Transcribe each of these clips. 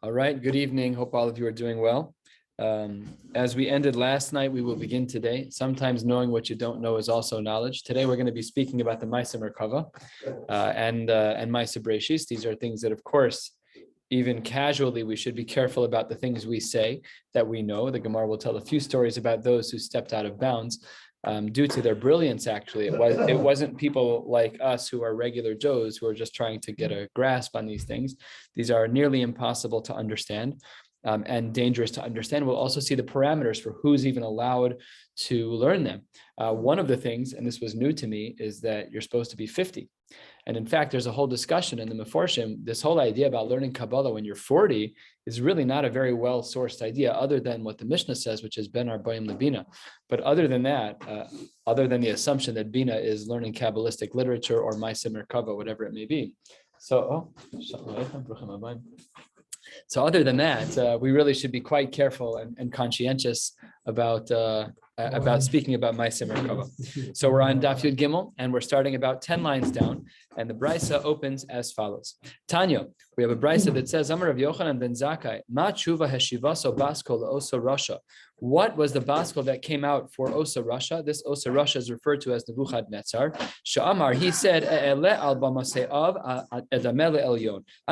All right, good evening. Hope all of you are doing well. As we ended last night, we will begin today. Sometimes knowing what you don't know is also knowledge. Today, we're going to be speaking about the Maaseh Merkava and Maaseh Bereishis. These are things that, of course, even casually, we should be careful about the things we say that we know. The Gemara will tell a few stories about those who stepped out of bounds due to their brilliance. Actually, it wasn't people like us who are regular Joes who are just trying to get a grasp on these things. These are nearly impossible to understand. And dangerous to understand. We'll also see the parameters for who's even allowed to learn them. One of the things, and this was new to me, is that you're supposed to be 50. And in fact, there's a whole discussion in the Meforshim. This whole idea about learning Kabbalah when you're 40 is really not a very well-sourced idea, other than what the Mishnah says, which is Ben Arbaim Lebina. But other than that, other than the assumption that Bina is learning Kabbalistic literature or Maaseh Merkava, whatever it may be. So other than that, we really should be quite careful and conscientious about speaking about Maaseh Merkava. So we're on Daf Yud Gimel, and we're starting about 10 lines down, and the Brisa opens as follows. Tanya, we have a Brisa that says, Amar Rav Yochanan ben Zakkai, Ma tshuva heshivaso baskol osa rasha. What was the baskol that came out for Osa Rasha? This Osa Rasha is referred to as Nebuchadnezzar. Sha'amar, he said, I'm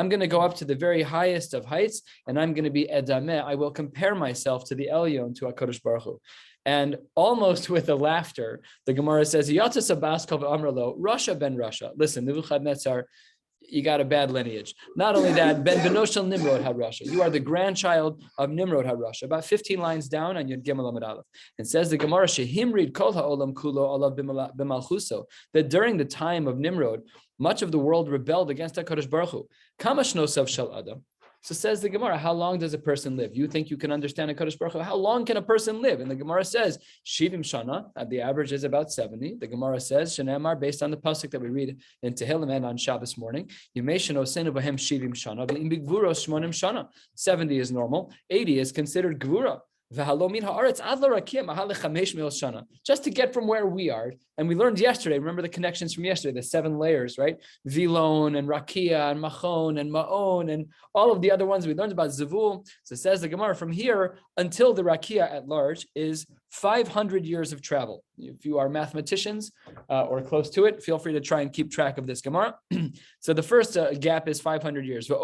going to go up to the very highest of heights, and I'm going to be Edameh. I will compare myself to the Elyon, to HaKadosh Baruch Hu. And almost with a laughter, the Gemara says, Yatzas baskol v'amralo, Rasha ben Rasha. Listen, Nebuchadnezzar, you got a bad lineage. Not only that, Ben Benoshel Nimrod HaRasha. You are the grandchild of Nimrod HaRasha. About 15 lines down on Yud Gimel Amud Aleph. And says the Gemara, Shehimrid Kol HaOlam Kulo Olav B'Malchuso, that during the time of Nimrod, much of the world rebelled against HaKadosh Baruch Hu. Kama shnosav shel Adam. So says the Gemara, how long does a person live? You think you can understand HaKadosh Baruch Hu? How long can a person live? And the Gemara says, Shivim Shana, the average is about 70. The Gemara says, Shenamar, based on the pasuk that we read in Tehillim and on Shabbos morning, Yimei Shenoseinu Bahem Shivim Shana, V'im B'Gvuros Shmonim Shana. 70 is normal. 80 is considered Gvura. Just to get from where we are, and we learned yesterday, remember the connections from yesterday, the 7 layers, right? Vilon and Rakia and Machon and Ma'on and all of the other ones we learned about Zivul. So it says the Gemara, from here until the Rakia at large is 500 years of travel. If you are mathematicians or close to it, feel free to try and keep track of this Gemara. So the first gap is 500 years. And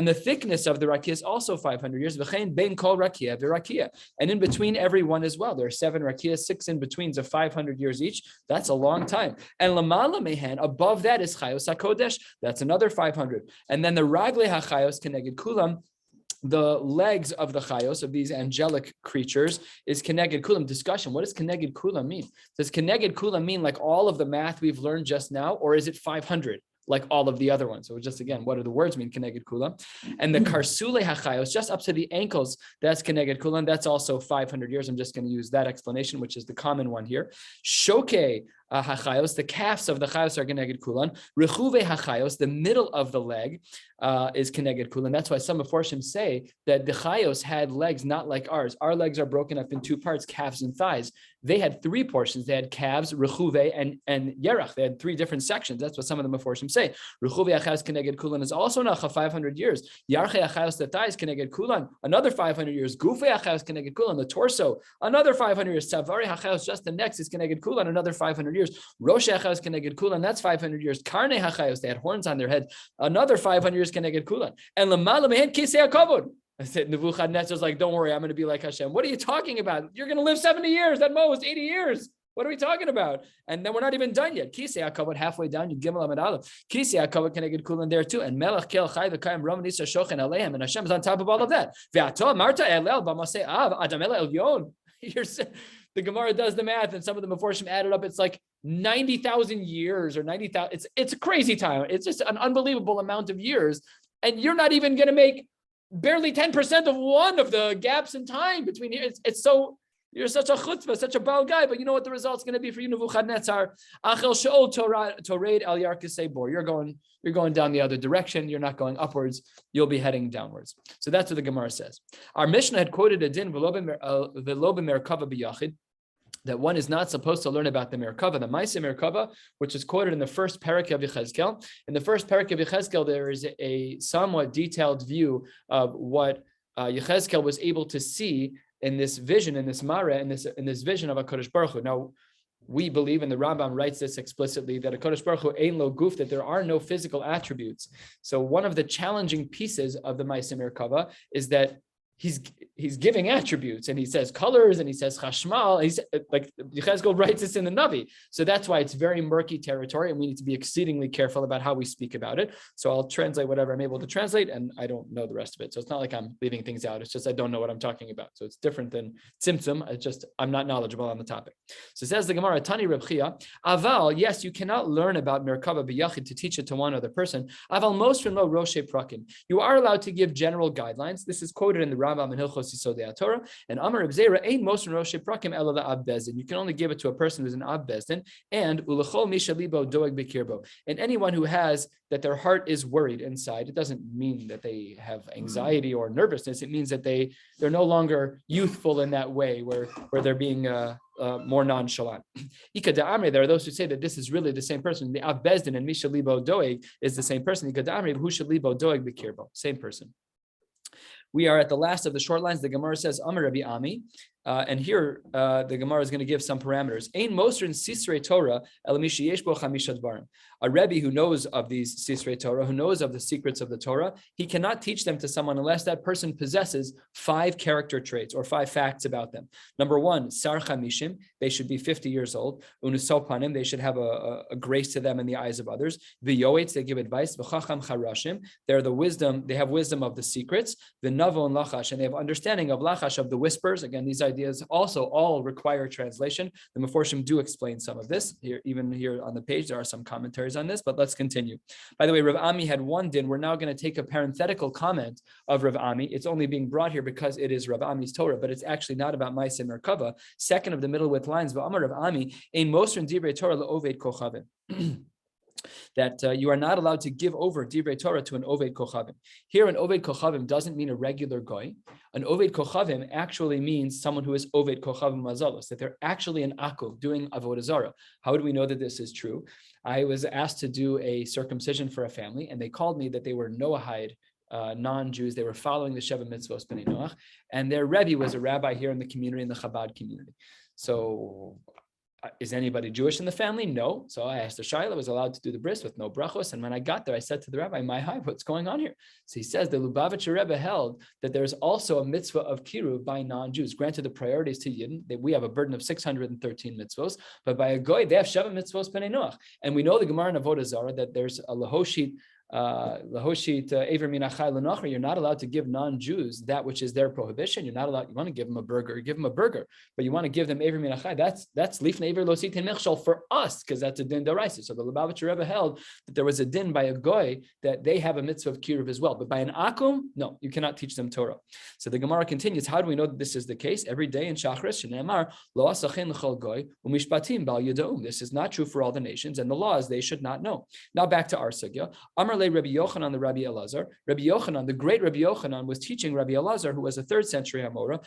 the thickness of the Rakia is also 500 years. And in between every one as well. There are 7 Rakias, 6 in betweens of 500 years each. That's a long time. And Lamala Mehan, above that is Chayos HaKodesh. That's another 500. And then the Ragle HaChayos Keneged Kulam, the legs of the chayos, of these angelic creatures, is Keneged Kulam. Discussion, what does Keneged Kulam mean? Does Keneged Kulam mean like all of the math we've learned just now, or is it 500? Like all of the other ones? So just again, what do the words mean? Keneged Kulam. And the Karsule HaChayos, just up to the ankles, that's Keneged Kulam. That's also 500 years. I'm just going to use that explanation, which is the common one here. Shoke HaChayos, the calves of the chayos are Keneged Kulan. Rechuve HaChayos, the middle of the leg is Keneged Kulan. That's why some Meforshim say that the chayos had legs not like ours. Our legs are broken up in 2 parts, calves and thighs. They had 3 portions. They had calves, Rechuve, and Yerach. They had 3 different sections. That's what some of the Meforshim say. Rechuve HaChayos Keneged Kulan is also Nacha 500 years. Yarche HaChayos, the thighs, Keneged Kulan, another 500 years. Gufe HaChayos Keneged Kulan, the torso, another 500 years. Savari HaChayos, just the next, is Keneged Kulan, another 500 years. Rosh HaChayos Keneged Kulan, that's 500 years. Karne HaChayos, they had horns on their head, another 500 years Keneged Kulan. And Lamala Mehen Kisei HaKavod. I said, Nebuchadnezzar's like, don't worry, I'm going to be like Hashem. What are you talking about? You're going to live 70 years, at most 80 years. What are we talking about? And then we're not even done yet. Kisei HaKavod, halfway down, you Gimel Amud Aleph. Kisei HaKavod Keneged Kulan there too. And Melech Kel Chai V'Kayim Ram Nisa Shochen Aleim. And Hashem is on top of all of that. Ve'ato Marta Elel B'Masei Av Adam El Elyon. The Gemara does the math, and some of the Meforshim added up. It's like 90,000 years or 90,000. It's a crazy time. It's just an unbelievable amount of years. And you're not even going to make barely 10% of one of the gaps in time between here. It's so, you're such a chutzpah, such a bal guy, but you know what the result's going to be for you, Nebuchadnezzar? Achel she'ol toreid al yarkisei bor. You're going down the other direction. You're not going upwards. You'll be heading downwards. So that's what the Gemara says. Our Mishnah had quoted a din v'lo b'merkava b'yachid. that one is not supposed to learn about the Merkava, the Maaseh Merkava, which is quoted in the first parak of Yechezkel. In the first parak of Yechezkel, there is a somewhat detailed view of what Yechezkel was able to see in this vision, in this Mara, in this vision of HaKadosh Baruch Hu. Now, we believe, and the Rambam writes this explicitly, that HaKadosh Baruch Hu ein lo guf, that there are no physical attributes. So one of the challenging pieces of the Maaseh Merkava is that he's giving attributes, and he says colors, and he says chashmal. He's like Yechezkel writes this in the Navi, so that's why it's very murky territory, and we need to be exceedingly careful about how we speak about it. So I'll translate whatever I'm able to translate, and I don't know the rest of it. So it's not like I'm leaving things out. It's just I don't know what I'm talking about. So it's different than tzimtzum. It's just I'm not knowledgeable on the topic. So it says the Gemara, Tani Reb Chia, Aval, yes, you cannot learn about Merkava b'yachid to teach it to one other person. Aval mosrin lo roshe prakim. You are allowed to give general guidelines. This is quoted in the Rambam in Hilchos Yisodei Torah, and Amar Reb Zera, ein mosrin roshe prakim ela la'ab bezdin. You can only give it to a person who's an ab bezdin, and ulechol misha libo doeg b'kirbo. And anyone who has that their heart is worried inside, it doesn't mean that they have anxiety or nervousness. It means that they're no longer youthful in that way, where they're being more nonchalant. There are those who say that this is really the same person. The ab bezdin and misha libo doeg is the same person. Who should libo doeg b'kirbo? Same person. We are at the last of the short lines. The Gemara says, Amar Rabbi Ami, and here the Gemara is going to give some parameters. Ein mosrin sisrei Torah el mishi yesh bo chamisha dvarim. A Rebbe who knows of these sisrei Torah, who knows of the secrets of the Torah, he cannot teach them to someone unless that person possesses 5 character traits or 5 facts about them. Number 1, sar chamishim, they should be 50 years old. Unusol panim, they should have a grace to them in the eyes of others. V'yoetz, they give advice. V'chacham charashim, they're the wisdom, they have wisdom of the secrets. V'navo and lachash, and they have understanding of lachash, of the whispers. Again, these ideas also all require translation. The Meforshim do explain some of this. Even here on the page, there are some commentaries on this, but let's continue. By the way, Rav Ami had one din. We're now going to take a parenthetical comment of Rav Ami. It's only being brought here because it is Rav Ami's Torah, but it's actually not about Maaseh Merkava. Second of the middle width lines, V'amar Rav Ami, ein mosrin divrei Torah le'oved kochavim. That you are not allowed to give over divrei Torah to an oved kochavim. Here, an oved kochavim doesn't mean a regular goy. An oved kochavim actually means someone who is oved kochavim mazalos, that they're actually an akov doing avodah zarah. How do we know that this is true? I was asked to do a circumcision for a family, and they called me that they were Noahide non-Jews. They were following the Sheva Mitzvos B'nai Noach, and their Rebbe was a rabbi here in the community, in the Chabad community. So is anybody Jewish in the family? No. So I asked the Shaila, I was allowed to do the bris with no brachos. And when I got there, I said to the rabbi, my hi, what's going on here? So he says the Lubavitcher Rebbe held that there's also a mitzvah of Kiru by non-Jews. Granted, the priority is to Yidden. We have a burden of 613 mitzvos, but by a goy, they have Sheva Mitzvos B'nai Noach. And we know the Gemara in Avodah Zarah that there's a lahoshit, you're not allowed to give non-Jews that which is their prohibition. You're not allowed. You want to give them a burger, but you want to give them Ever Minachai. That's lifnei Ever Lo Sitin Mechshol for us, because that's a din daraisa. So the Lubavitcher Rebbe held that there was a din by a goy that they have a mitzvah of kiruv as well, but by an akum, no, you cannot teach them Torah. So the Gemara continues. How do we know that this is the case? Every day in Shachris, Shneimar Lo Asachin L'Chol Goy Umishpatim Bal Yadom. This is not true for all the nations, and the laws they should not know. Now back to our sugya. Rabbi Yochanan, the Rabbi Elazar. Rabbi Yochanan, the great Rabbi Yochanan, was teaching Rabbi Elazar, who was a 3rd century Amora.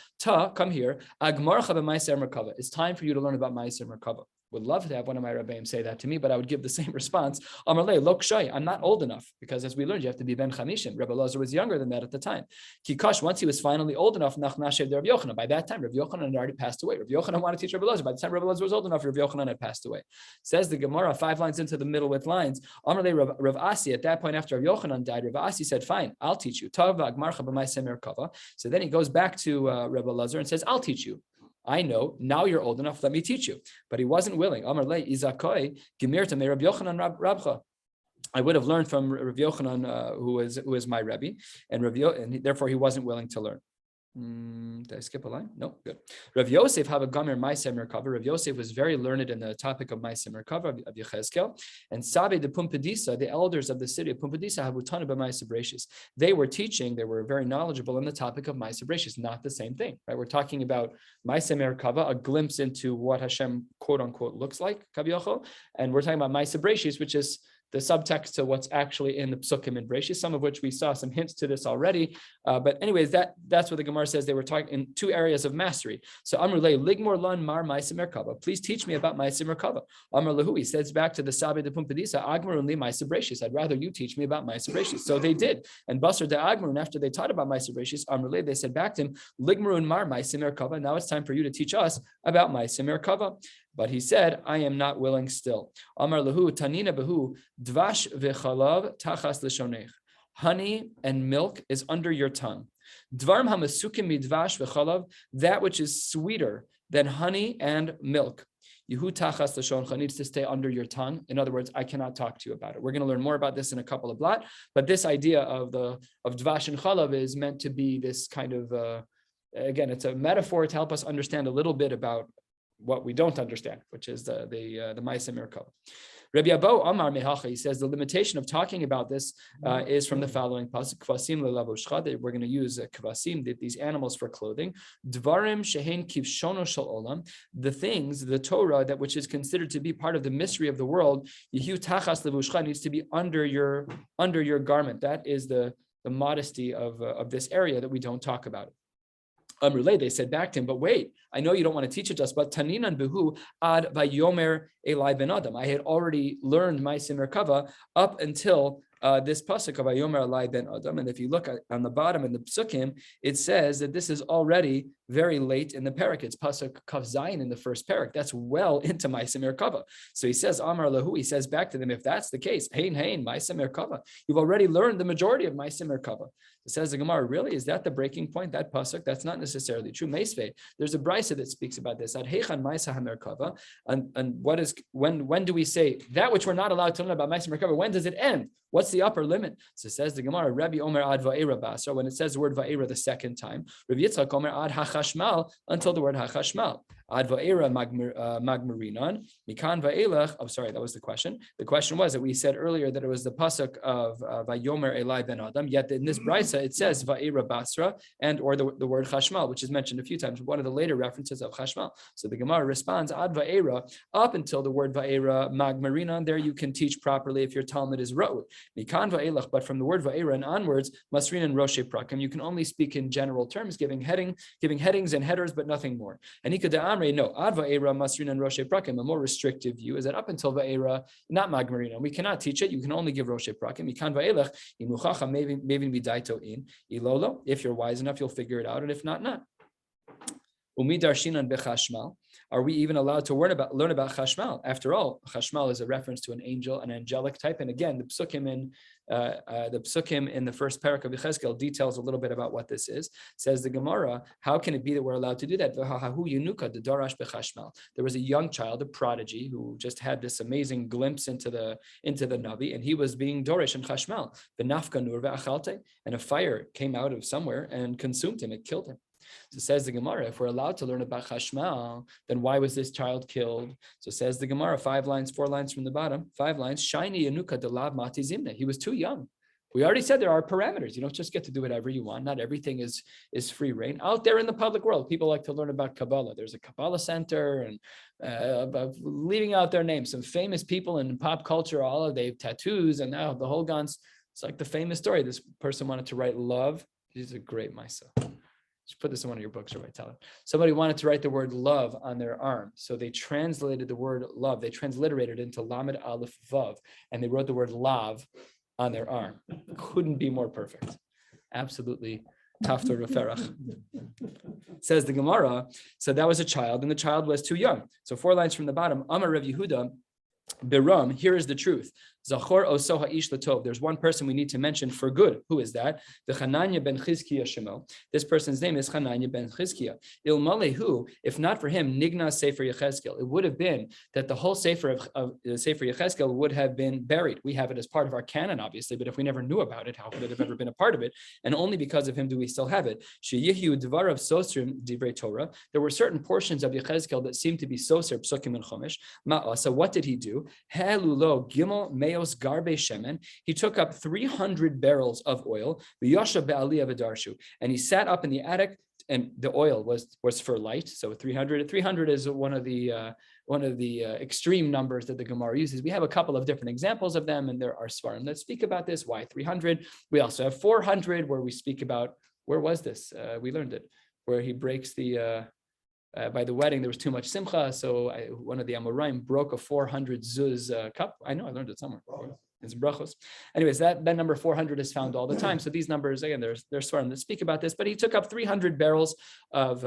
Come here. Agmarcha b'Maaseh Merkava. It's time for you to learn about Maaseh Merkava. Would love to have one of my Rebbeim say that to me, but I would give the same response. Amarle, lok shay, I'm not old enough, because as we learned, you have to be ben chamishim. Rabbi Elazar was younger than that at the time. Kikash, once he was finally old enough, nachnashev Rabbi Yochanan. By that time, Rabbi Yochanan had already passed away. Rabbi Yochanan wanted to teach Rabbi Elazar. By the time Rabbi Elazar was old enough, Rabbi Yochanan had passed away. Says the Gemara, 5 lines into the middle with lines. Amarle, Rav Asi, at that point after Rabbi Yochanan died, Rav Asi said, fine, I'll teach you. Tava agmarcha b'Maaseh Merkava. So then he goes back to Rabbi Elazar and says, I'll teach you. I know, now you're old enough, let me teach you. But he wasn't willing. Amar le izakoi gemirta me Rabbi Yochanan Rabcha. I would have learned from Rabbi Yochanan, who is my Rebbe, and therefore he wasn't willing to learn. Did I skip a line? No, good. Rav Yosef have a gomer Maaseh Merkava. Rav Yosef was very learned in the topic of Maaseh Merkava of Yechezkel, and Sabe de Pumbedisa, the elders of the city of Pumbedisa, have utana b'Maaseh Bereishis. They were teaching; they were very knowledgeable in the topic of Maaseh Bereishis. Not the same thing, right? We're talking about Maaseh Merkava, a glimpse into what Hashem quote unquote looks like, Kaviyachol, and we're talking about Maaseh Bereishis, which is subtext to what's actually in the Psukim and Breshis, some of which we saw some hints to this already. But anyways, that's what the Gemara says. They were talking in two areas of mastery. So Amrulay Ligmor Lan Mar Ma'aseh Merkava. Please teach me about Ma'aseh Merkava. Amr Lahu, he says back to the Sabi de Pumpadisa, Agmarun li Ma'aseh Breshis. I'd rather you teach me about Ma'aseh Breshis. So they did. And Basar de Agmarun, after they taught about Ma'aseh Breshis, Amrulay, they said back to him, Ligmarun Mar Ma'aseh Merkava. Now it's time for you to teach us about Ma'aseh Merkava. But he said, I am not willing still. Amar Lahu, Tanina Behu, Dvash v'chalav tachas l'shonech. Honey and milk is under your tongue. Dvarim hamasukim midvash v'chalav, that which is sweeter than honey and milk. Yehu tachas l'shoncha needs to stay under your tongue. In other words, I cannot talk to you about it. We're going to learn more about this in a couple of blot. But this idea of dvash and chalav is meant to be this kind of, again, it's a metaphor to help us understand a little bit about what we don't understand, which is the Ma'aseh Merkava. Rabbi Abo Amar Mehacha, he says the limitation of talking about this is from the following pasuk: Kvasim lelavushcha, that we're going to use kvasim, these animals for clothing. Dvarim shehein kivshono shel olam, the things, the Torah, that which is considered to be part of the mystery of the world, yehu tachas levushcha, needs to be under your garment. That is the modesty of this area that we don't talk about. They said back to him, but wait, I know you don't want to teach it to us, but Taninan Behu ad Vayomer Eli Ben Adam. I had already learned Ma'aseh Merkava up until this pasuk of Vayomer Eli Ben Adam. And if you look on the bottom in the Psukim, it says that this is already very late in the parak. It's pasuk Kav Zayin in the first parak. That's well into Ma'aseh Merkava. So he says, Amar Lahu, he says back to them, if that's the case, Hein Ma'aseh Merkava, you've already learned the majority of Ma'aseh Merkava. It says the Gemara, really? Is that the breaking point? That pasuk? That's not necessarily true. Meisvei, there's a brisa that speaks about this. Ad Heichan Ma'aseh HaMerkava, and what is when do we say that which we're not allowed to learn about Ma'aseh Merkava? When does it end? What's the upper limit? So it says the Gemara, Rabbi Omer ad Va'era Basra, when it says the word Va'era the second time, Rabbi Yitzchak Omer ad HaChashmal, until the word HaChashmal. Ad Va'era Magmarinon, Mikan Va'elach. Oh, sorry, that was the question. The question was that we said earlier that it was the pasuk of Vayomer Eli Ben Adam, yet in this brisa it says Va'era Basra, and or the word Chashmal, which is mentioned a few times, one of the later references of Chashmal. So the Gemara responds, Ad Va'era, up until the word Va'era Magmarinon, there you can teach properly if your Talmud is Ro'u. Mikan Va'elach, but from the word Va'era and onwards, Masrin and Roshe Prakim, you can only speak in general terms, giving headings and headers, but nothing more. And no, Ad Va'era Masrin and Roshe Prakim, a more restrictive view is that up until Va'era, not Magmarinon, we cannot teach it. You can only give Roshe Prakim. Mikan Va'elach, Inuchacha maybe bidaito in Ilolo. If you're wise enough, you'll figure it out, and if not, not. Umidarshinan bechashmal. Are we even allowed to learn about Chashmal? After all, Chashmal is a reference to an angel, an angelic type. And again, the psukim in the first parak of Yechezkel details a little bit about what this is. Says the Gemara, how can it be that we're allowed to do that? There was a young child, a prodigy, who just had this amazing glimpse into the Navi, and he was being Dorish and Chashmal. And a fire came out of somewhere and consumed him. It killed him. So says the Gemara, if we're allowed to learn about Chashmal, then why was this child killed? So says the Gemara, 4 lines from the bottom, 5 lines, Shiny Yanuka Delav Mati Zimne. He was too young. We already said there are parameters. You don't just get to do whatever you want. Not everything is free reign. Out there in the public world, people like to learn about Kabbalah. There's a Kabbalah center, and leaving out their names, some famous people in pop culture, they have tattoos, and now the whole guns. It's like the famous story. This person wanted to write love. He's a great myself. Just put this in one of your books, or tell it. Somebody wanted to write the word love on their arm. So they translated the word love. They transliterated it into Lamed Aleph Vav, and they wrote the word lav on their arm. Couldn't be more perfect. Absolutely. Taftor Referach. Says the Gemara, so that was a child, and the child was too young. So 4 lines from the bottom, Amar Rav Yehuda, Biram, here is the truth. Zachor Osoha Ish Latov. There's one person we need to mention for good. Who is that? The Chananya ben Chizkiah Shemo. This person's name is Chananya ben Chizkiah. Ilmalehu, if not for him, Nigna Sefer Yechezkel. It would have been that the whole Sefer of Sefer Yechezkel would have been buried. We have it as part of our canon, obviously, but if we never knew about it, how could it have ever been a part of it? And only because of him do we still have it. Sheyihu Dvarav Sosrim Divrei Torah. There were certain portions of Yechezkel that seemed to be Soser, Psukim, and Chumash. So what did he do? Helulo Gimel Meos Garbe Shemen. He took up 300 barrels of oil, V'yashav be'aliyah v'darshu, and he sat up in the attic, and the oil was for light. So 300 is one of the extreme numbers that the Gemara uses. We have a couple of different examples of them, and there are svarim that speak about this. Why 300? We also have 400, where we speak about, where was this? We learned it, where he breaks the by the wedding. There was too much simcha, so one of the Amoraim broke a 400 zuz cup. I know I learned it somewhere. It's brachos. Anyways, that number 400 is found all the time. So these numbers, again, there's svarim that speak about this. But he took up 300 barrels of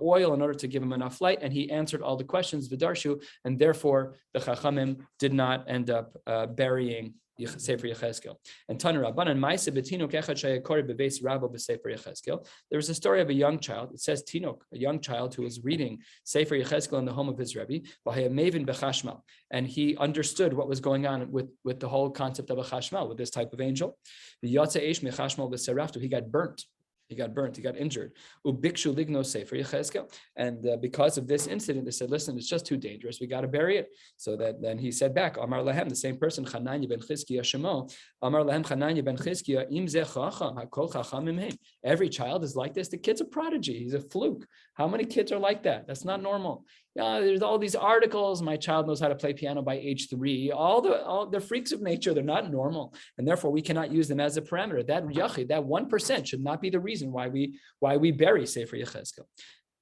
oil in order to give him enough light, and he answered all the questions v'darshu, and therefore the Chachamim did not end up burying Sefer Yechezkel. And Tanu Rabbanan Ma'aseh b'tinuk echad sheyakori bebeis Rabbo b'Sefer Yechezkel. There was a story of a young child. It says Tinuk, a young child who was reading Sefer Yechezkel in the home of his Rebbe, v'hayamevin b'chashmal, and he understood what was going on with the whole concept of a chashmal, with this type of angel. V'yatsa eish mechashmal b'seraftu. He got burnt. He got injured. Ubikshu ligno sefer Yechezkel. And because of this incident, they said, listen, it's just too dangerous. We got to bury it. So that then he said back, Amar Lahem, the same person, Chananya ben Chizkiya Shemo, Amar Lahem Chananya ben Chizkiya, Im ze chacham, hakol chacham imhein. Every child is like this. The kid's a prodigy. He's a fluke. How many kids are like that? That's not normal. There's all these articles. My child knows how to play piano by age 3. All the freaks of nature. They're not normal, and therefore we cannot use them as a parameter. That yachid, that 1% should not be the reason why we bury Sefer Yechezkel.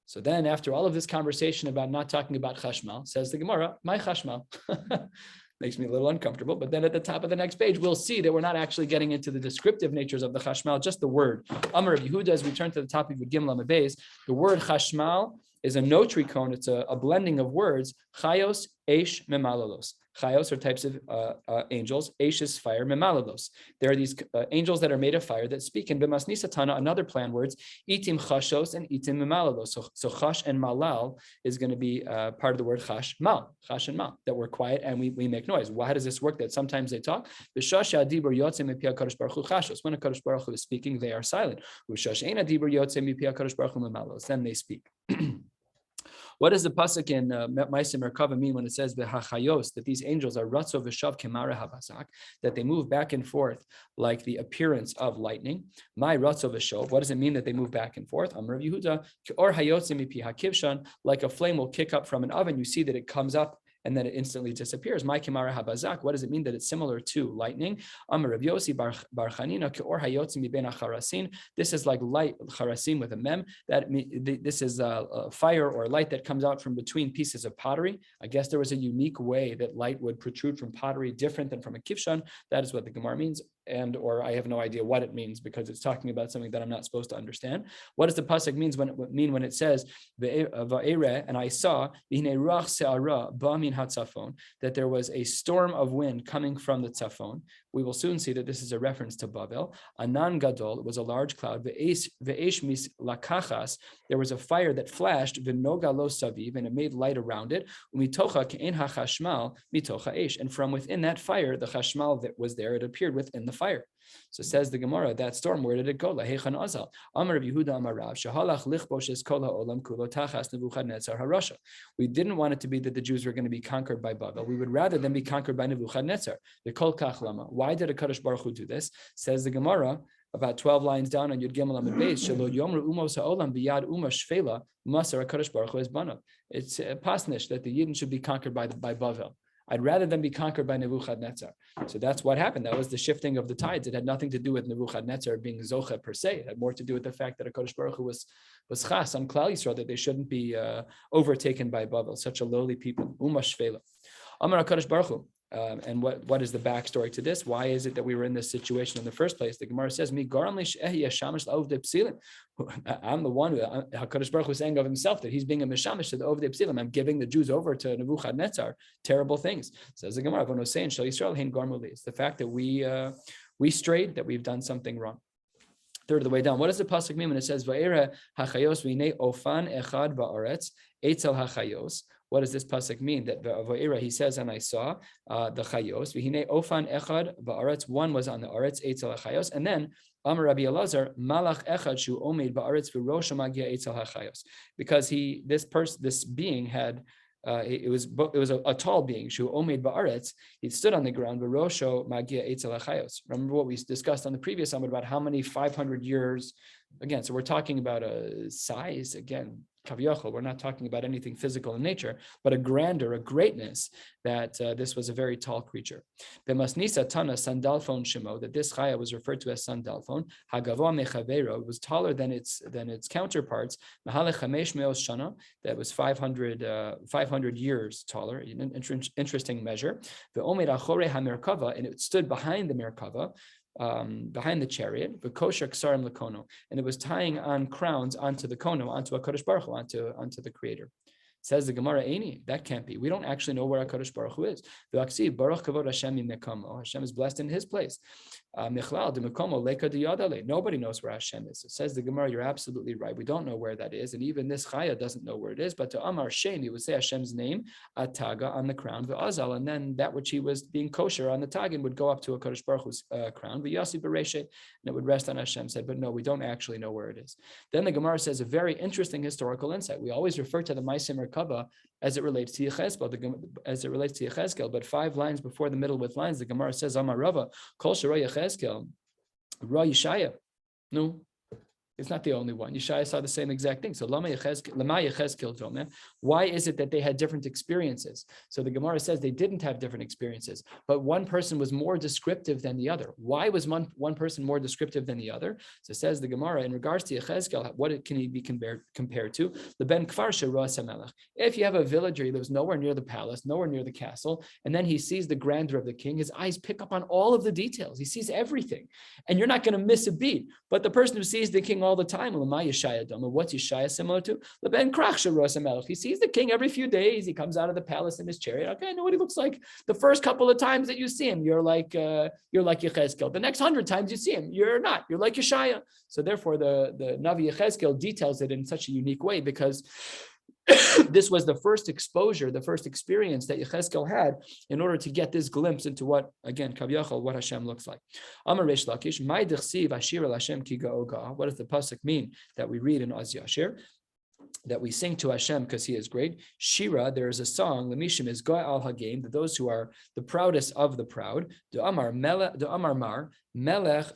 So then, after all of this conversation about not talking about chashmal, says the Gemara, my chashmal. Makes me a little uncomfortable. But then at the top of the next page, we'll see that we're not actually getting into the descriptive natures of the chashmal, just the word. Amar Rabbi Yehuda, as we turn to the topic of Gimel Amabez, the word chashmal is a notricon. It's a blending of words. Chayos, Eish, Memalalos. Chayos are types of angels. Eish is fire. Memalalos. There are these angels that are made of fire that speak in B'masnisa Tana, another plan words, Itim Chashos and Itim Memalalos. So Chash and Malal is going to be part of the word Chash, Mal, Chash and Mal, that we're quiet and we make noise. How does this work? That sometimes they talk. When a Kadosh Baruch Hu is speaking, they are silent. Then they speak. What does the pasuk in Ma'aseh Merkava mean when it says the hachayos, that these angels are ratzo v'shav kemara habazak, that they move back and forth like the appearance of lightning? My ratzo v'shav. What does it mean that they move back and forth? Amar Yehuda, or hayotzim mipi hakivshan, like a flame will kick up from an oven. You see that it comes up and then it instantly disappears. My kimara habazak. What does it mean that it's similar to lightning? Amar Rav Yossi bar Chanina keor hayotzim miben hacharasin. This is like light charasim with a mem. This is fire or light that comes out from between pieces of pottery. I guess there was a unique way that light would protrude from pottery, different than from a kivshan. That is what the Gemara means. Or I have no idea what it means, because it's talking about something that I'm not supposed to understand. What does the pasuk mean when it says va'ere, and I saw that there was a storm of wind coming from the tzafon? We will soon see that this is a reference to Bavel. Anan gadol, it was a large cloud. Ve'esh mis lakachas, there was a fire that flashed. V'noga lo saviv, and it made light around it. Umitocha ke'en hachashmal mitocha esh, and from within that fire, the chashmal that was there, it appeared within the fire. So says the Gemara, that storm, where did it go? Lahechan azal. Amar Yehuda Amar Rav shahalach lichboshes kol ha'olam kulo tachas Nebuchadnezzar harasha. We didn't want it to be that the Jews were going to be conquered by Bavel. We would rather them be conquered by Nebuchadnezzar. The kol kach lama. Why did a Kadosh Baruch Hu do this? Says the Gemara, about 12 lines down on Yud Gimel Amud Beis, shelo yomru umos ha'olam biyad uma shfela masar HaKadosh Baruch Hu es banav. It's pasnish that the Yidden should be conquered by Bavel. I'd rather them be conquered by Nebuchadnezzar. So that's what happened. That was the shifting of the tides. It had nothing to do with Nebuchadnezzar being Zocha per se. It had more to do with the fact that HaKadosh Baruch Hu was chas on Klal Yisrael, that they shouldn't be overtaken by Bavel, such a lowly people. Uma shvela. Amar HaKadosh Baruch Hu. And what is the backstory to this? Why is it that we were in this situation in the first place? The Gemara says, I'm the one who HaKadosh Baruch Hu was saying of himself that he's being a mishamish to the Ovdei Psilim. I'm giving the Jews over to Nebuchadnezzar. Terrible things. Says the Gemara, it's the fact that we strayed, that we've done something wrong. Third of the way down. What does the pasuk mean when it says Va'era hachayos v'inei ofan echad ba'aretz etzel hachayos? What does this pasuk mean? That Va'era, he says, and I saw the chayos v'hinei ofan echad ba'aretz. One was on the aretz etzel hachayos, and then Amar Rabbi Elazar malach echad shu omed ba'aretz v'rosh magia etzel hachayos, because this being had. It was a tall being. Shu omed ba'aretz. He stood on the ground. V'rosho magia etzel hachayos. Remember what we discussed on the previous summit about how many 500 years Again, so we're talking about a size, again, kaviyachol, we're not talking about anything physical in nature, but a grandeur, a greatness, that this was a very tall creature. B'masnisa tana sandalphon shemo, that this chaya was referred to as sandalphon. Hagavo mechavero, was taller than its counterparts. Mahale chamesh meos shana, that was 500 years taller. An interesting measure. Ve'omer achore hamerkava, and it stood behind the merkava, behind the chariot, and it was tying on crowns onto the kono, onto a Kadosh Baruch Hu, onto the Creator. Says the Gemara, Eini, that can't be. We don't actually know where HaKadosh Baruch Hu is. Baruch kavod Hashem imekamo. Hashem is blessed in His place. Nobody knows where Hashem is. It says the Gemara, you're absolutely right. We don't know where that is, and even this Chaya doesn't know where it is. But to Amar Shem, he would say Hashem's name, Ataga, on the crown, V'azal, and then that which he was being kosher on the Tagin would go up to a Kadosh Baruch Hu's crown, V'yasi Bereshe, and it would rest on Hashem. Said, but no, we don't actually know where it is. Then the Gemara says a very interesting historical insight. We always refer to the Maisim Merkava as it relates to Yechezkel, but 5 lines before the middle with lines, the Gemara says, Amar Rava, Kol Shero Yechezkel, Ra Yeshaya. No, it's not the only one. Yeshaya saw the same exact thing. So Lama Yechezkel Domer. Why is it that they had different experiences? So the Gemara says they didn't have different experiences, but one person was more descriptive than the other. Why was one person more descriptive than the other? So it says the Gemara, in regards to Yechezkel, what can he be compared to? The Ben Kfar Sheroas HaMelech. If you have a villager, he lives nowhere near the palace, nowhere near the castle, and then he sees the grandeur of the king, his eyes pick up on all of the details. He sees everything, and you're not going to miss a beat. But the person who sees the king all the time, what's Yeshaya similar to? He sees the king every few days. He comes out of the palace in his chariot. Okay, I know what he looks like. The first couple of times that you see him, you're like Yechezkel. The next 100 times you see him, you're not. You're like Yeshaya. So therefore, the Navi Yechezkel details it in such a unique way, because this was the first exposure, the first experience that Yechezkel had in order to get this glimpse into what, again, Kaviyachal, what Hashem looks like. Amar Reish Lakish, Mai Dechsiv Ashir Hashem Ki Ga'oga. What does the pasuk mean that we read in Az Yashir? That we sing to Hashem because He is great. Shira, there is a song, Lemishim is Goy al Hagim, that those who are the proudest of the proud. Do Amar Mar, Melech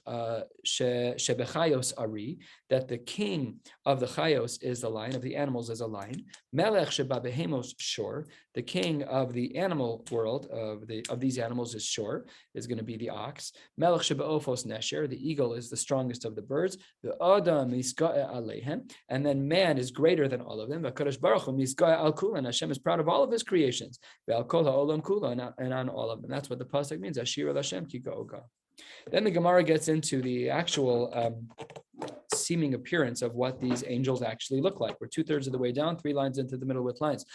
Shebechayos Ari, that the king of the Chayos is the lion, of the animals is a lion. Melech Shebabehemos Shor, the king of the animal world, of these animals is Shor, is going to be the ox. Melech Shebeofos Nesher, the eagle is the strongest of the birds. The Adam Miska'e Alehem, and then man is greater than all of them. HaKadosh Baruch Hu Miska'e Al Kula, and Hashem is proud of all of His creations. Ve'al Kol Ha'olam Kula, and on all of them. That's what the pasuk means. Ashir Hashem Ki Ga'oga. Then the Gemara gets into the actual seeming appearance of what these angels actually look like. We're 2/3 of the way down, 3 lines into the middle with lines.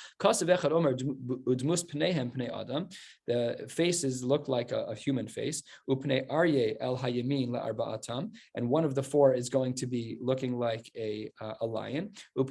The faces look like a human face. And one of the 4 is going to be looking like a lion. And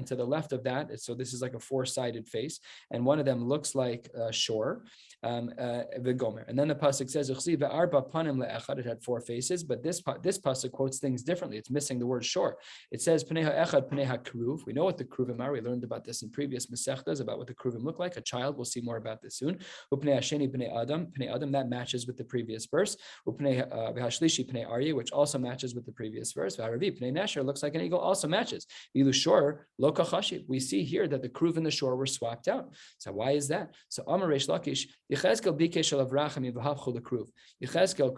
to the left of that, so this is like a 4-sided face, and one of them looks like shore. And then the pasuk says it had 4 faces, but this pasuk quotes things differently. It's missing the word shore. It says pnei ha'echad pnei ha'kruv. We know what the kruvim are. We learned about this in previous Masechtas about what the kruvim look like. A child. We'll see more about this soon. Upnei hasheni pnei adam. Pnei adam, that matches with the previous verse. Upnei v'hashlishi pnei aryeh, which also matches with the previous verse. V'haravi pnei nesher, looks like an eagle, also matches. Ilu shor lo kachashi. We see here that the kruv and the shore were swapped out. So why is that? So Amar Reish Lakish, Yechezkel bikesh alav rachamim v'havchu lekruv. Yechezkel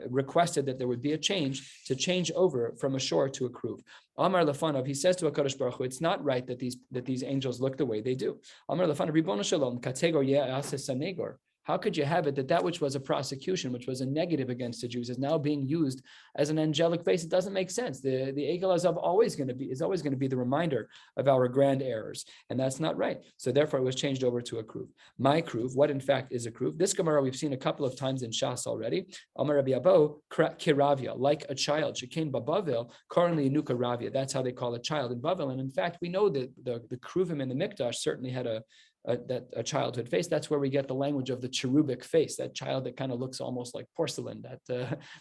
requested that there would be a change over from a shore to a kruv. Amar Lefanov, he says to HaKadosh Baruch Hu, it's not right that these angels look the way they do. Amar Lefanov, Ribono Shalom, kategor ye'aseh sanegor. How could you have it that which was a prosecution, which was a negative against the Jews, is now being used as an angelic face? It doesn't make sense. The Egel Azav is always going to be the reminder of our grand errors, and that's not right. So therefore, it was changed over to a kruv. My kruv, what in fact is a kruv? This Gemara we've seen a couple of times in Shas already. Amar Rabbi Abo, kiravia, like a child. Shekain babavil, currently nuka ravia. That's how they call a child in Bavel. And in fact, we know that the kruvim in the Mikdash certainly had a childhood face. That's where we get the language of the cherubic face, that child that kind of looks almost like porcelain,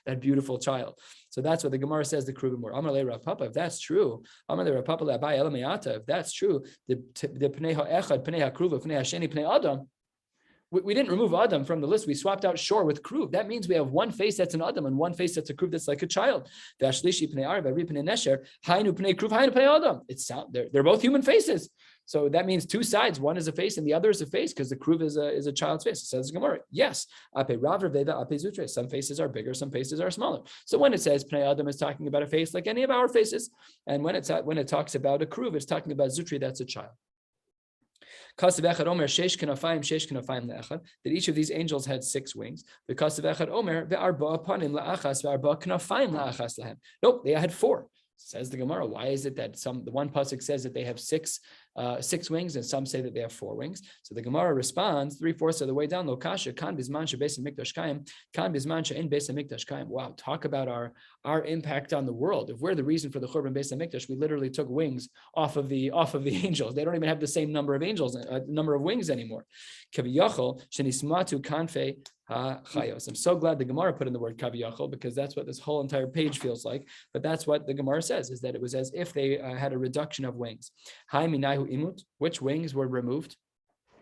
that beautiful child. So that's what the Gemara says the kruvim were. Amar le Rav Papa, if that's true, Amar le Rav Papa le Abai Elameata, if that's true, the pnei ha'echad, pnei ha'kruv, pnei ha'sheni, pnei adam. we didn't remove Adam from the list. We swapped out shiur with Kiru. That means we have one face that's an Adam and one face that's a Kiru that's like a child. It's they're both human faces. So that means two sides. One is a face and the other is a face because the Kiru is a child's face. It says Gemara. Yes. Some faces are bigger, some faces are smaller. So when it says Pnei Adam, is talking about a face like any of our faces. And when it talks about a Kiru, it's talking about Zutri, that's a child. That each of these angels had 6 wings. Nope, they had 4. Says the Gemara, why is it that the one pasuk says that they have 6 wings, and some say that they have 4 wings? So the Gemara responds 3/4 of the way down. Lokasha kan bizman shebeis hamikdash kaim, kan bizman she'en beis hamikdash kaim. Wow, talk about our impact on the world. If we're the reason for the churban beis hamikdash, we literally took wings off of the angels. They don't even have the same number of number of wings anymore. Kaviyachol shenismatu kanfei. I'm so glad the Gemara put in the word kaviyachol, because that's what this whole entire page feels like. But that's what the Gemara says, is that it was as if they had a reduction of wings. Which wings were removed?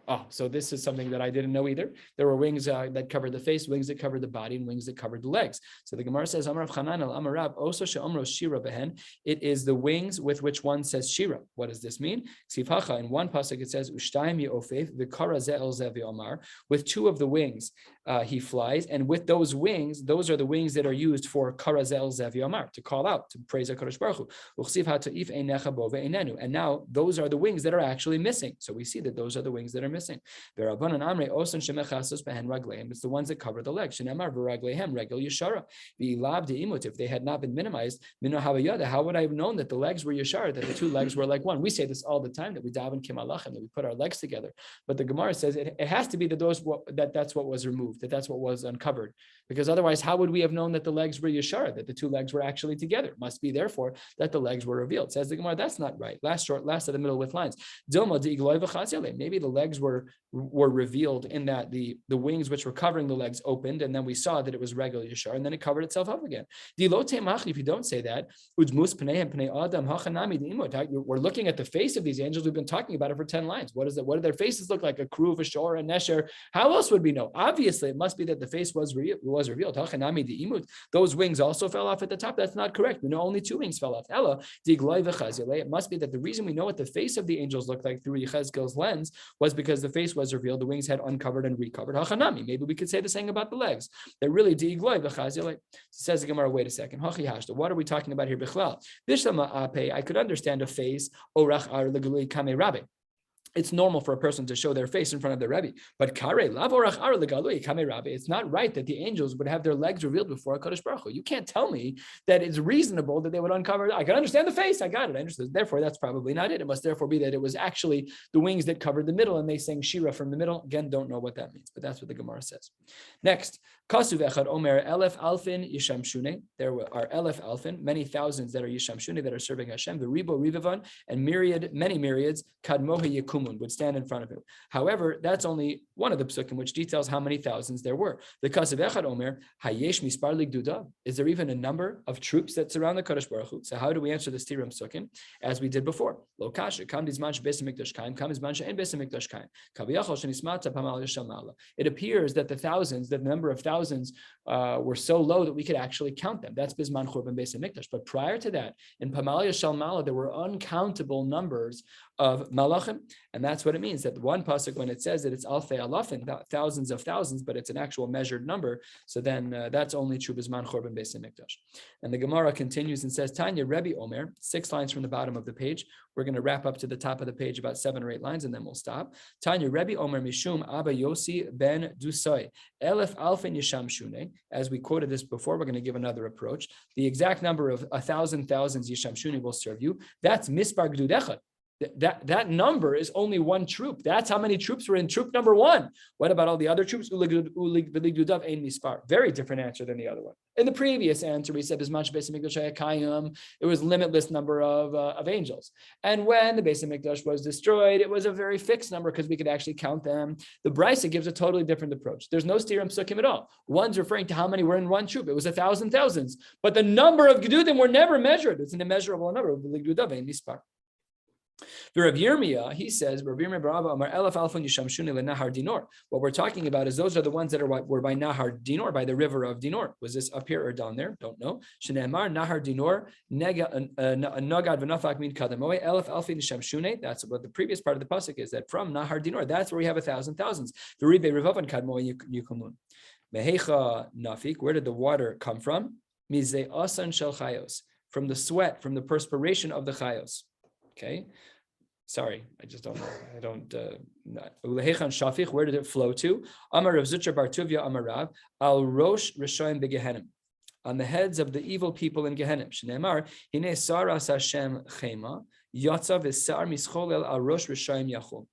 Oh, so this is something that I didn't know either. There were wings that covered the face, wings that covered the body, and wings that covered the legs. So the Gemara says, Amar Chanan al Amarab, Oso she'omro shira behen. It is the wings with which one says shira. What does this mean? Ksivhacha, in one pasuk it says, Ushtayim ye'ofef v'kara ze'el ze v'omar. With 2 of the wings he flies, and with those wings, those are the wings that are used for kara ze'el ze v'omar, to call out, to praise HaKadosh Baruch Hu. U'chsiv ha'ta'if einecha bo ve'einenu. And now those are the wings that are actually missing. So we see that those are the wings that are missing. It's the ones that cover the legs. If they had not been minimized, how would I have known that the legs were yashar, that the 2 legs were like one? We say this all the time, that we daven kimalachim, that we put our legs together. But the Gemara says it has to be that that's what was removed, that's what was uncovered. Because otherwise, how would we have known that the legs were yashar, that the 2 legs were actually together? It must be therefore that the legs were revealed. Says the Gemara, that's not right. Last of the middle with lines. Maybe the legs were revealed in that the wings which were covering the legs opened, and then we saw that it was regular yashar, and then it covered itself up again. If you don't say that, we're looking at the face of these angels. We've been talking about it for 10 lines. What is it? What do their faces look like? A Kiru, a shiur, a nesher. How else would we know? Obviously, it must be that the face was revealed. Those wings also fell off at the top. That's not correct. We know only 2 wings fell off. It must be that the reason we know what the face of the angels looked like through Yechezkel's lens was because the face was revealed, the wings had uncovered and recovered. Maybe we could say the same about the legs. That really says the Gemara, wait a second. What are we talking about here? I could understand a face. It's normal for a person to show their face in front of their Rebbe. But it's not right that the angels would have their legs revealed before HaKadosh Baruch Hu. You can't tell me that it's reasonable that they would uncover. I can understand the face. I got it. I understood. Therefore, that's probably not it. It must therefore be that it was actually the wings that covered the middle, and they sang Shira from the middle. Again, don't know what that means, but that's what the Gemara says. Next, Kasuv Echad Omer Elef Alfin Yisham Shune. There are Elef Alfin, many thousands that are Yisham Shune, that are serving Hashem. The Ribo Rivavan, and many myriads Kadmoha Yakum would stand in front of him. However, that's only one of the psukim which details how many thousands there were. The Kasav Echad Omer Hayesh Mispar Ligduda. Is there even a number of troops that surround the Kadosh Baruch Hu? So how do we answer this Tiram psukim? As we did before. Lo Kasha Kam Dizman Beis Hamikdash Kaim Kam Dizman She'en Beis Hamikdash Kaim Kaviyachol Shenismata Pamal Yishamala. It appears that the number of thousands were so low that we could actually count them. That's Bizman Churban Beis Hamikdash. But prior to that, in Pamal Yishamala, there were uncountable numbers of malachim, and that's what it means. That one pasuk, when it says that it's alfei alafin, thousands of thousands, but it's an actual measured number, so then that's only true b'zman churban beis hamikdash. And the Gemara continues and says, Tanya Rebbe Omer, 6 lines from the bottom of the page. We're going to wrap up to the top of the page, about 7 or 8 lines, and then we'll stop. Tanya Rebbe Omer Mishum Abba Yossi ben Dusai Elef Alfin Yisham Shune. As we quoted this before, we're going to give another approach. The exact number of 1,000 thousands Yisham Shune will serve you. That's Mispar Gdudechad. That number is only one troop. That's how many troops were in troop number 1. What about all the other troops? Very different answer than the other one. In the previous answer, we said it was limitless number of angels. And when the Beis Hamikdash was destroyed, it was a very fixed number because we could actually count them. The Brisa gives a totally different approach. There's no stiram psukim at all. One's referring to how many were in one troop. It was 1,000 thousands. But the number of Gedudim were never measured. It's an immeasurable number. The Rav Yirmiyah, he says, what we're talking about is those are the ones that were by Nahar Dinor, by the river of Dinor. Was this up here or down there? Don't know. Nahar Dinor, Nagad v'nafak min kadamoe, elef alfi nishamshune. That's what the previous part of the pasuk is, that from Nahar Dinor, that's where we have 1,000 thousands. The Ribe Revavan kadmoe yukamun. Mehecha nafik, where did the water come from? Mize asan shel chayos, from the sweat, from the perspiration of the chayos. Okay. Sorry, I just don't know. I don't. Shafich, where did it flow to? Amar Rav Zutra bar Tuvia Amar Rav al Rosh Rishoyim beGehenim, on the heads of the evil people in Gehenim. Shneimar Hine Saras Hashem Chema Yatzav V'Sar Mischolel al Rosh Rishoyim Yachol.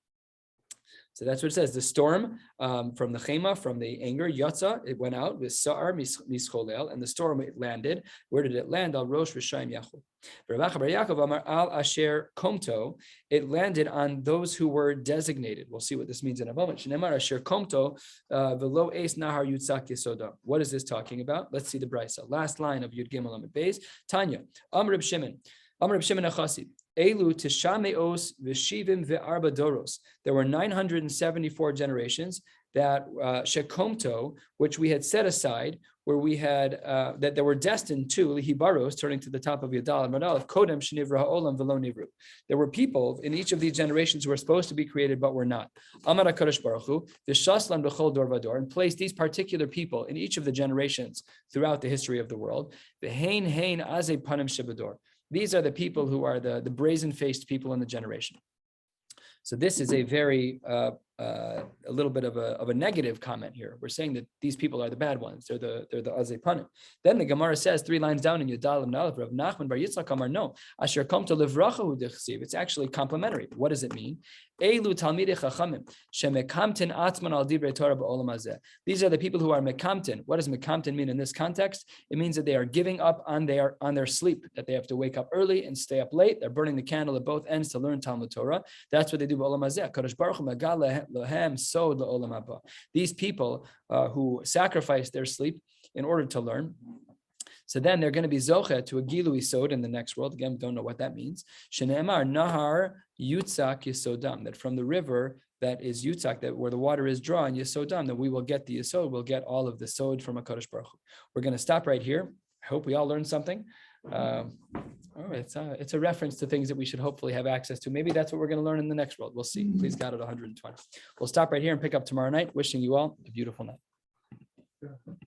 So that's what it says. The storm from the chema, from the anger, yatza, it went out with sa'ar mischolel, and the storm it landed. Where did it land? Al rosh rishayim yachol. Yaakov amar al asher komto. It landed on those who were designated. We'll see what this means in a moment. Shneimar asher komto v'lo eis nahar yutzak yesodam. What is this talking about? Let's see the brisa. Last line of Yud Gimel Amud Beis. Tanya Amar Reb Shimon Achasi. Elu tishameos v'shivim ve'arba doros. There were 974 generations that shekomto, which we had set aside, where we had that they were destined to lihibaros, turning to the top of Yadal and Madal of Kodem shenivra ha'olam v'lo nivru. There were people in each of these generations who were supposed to be created but were not. Amar HaKadosh Baruch Hu v'shaslan b'chol dor v'dor, and placed these particular people in each of the generations throughout the history of the world. V'hein hein azei panim shebador. These are the people who are the brazen-faced people in the generation. So this is a very a little bit of a negative comment here. We're saying that these people are the bad ones. They're the azei panim. Then the Gemara says 3 lines down in Yudal and Aleph, Rav Nachman bar Yitzchak Amar no asher kom to livracha hu dichsiv. It's actually complementary. What does it mean? Elu talmidei chachamim shemekamtin atzman al divrei Torah ba'olam hazeh. These are the people who are mekamtin. What does mekamtin mean in this context? It means that they are giving up on their sleep, that they have to wake up early and stay up late. They're burning the candle at both ends to learn Talmud Torah. That's what they do ba'olam hazeh. Kadosh Baruch Hu megal lehem sod la'olam haba. These people who sacrifice their sleep in order to learn. So then they're going to be zoche to a gilu yisod in the next world. Again, don't know what that means. Shene'emar nahar yutzak yisodam, that from the river that is yutzak, that where the water is drawn, yisodam, that we will get the yisod, we'll get all of the sod from HaKadosh Baruch Hu. We're going to stop right here. I hope we all learned something. It's a reference to things that we should hopefully have access to. Maybe that's what we're going to learn in the next world. We'll see. Please God at 120. We'll stop right here and pick up tomorrow night. Wishing you all a beautiful night.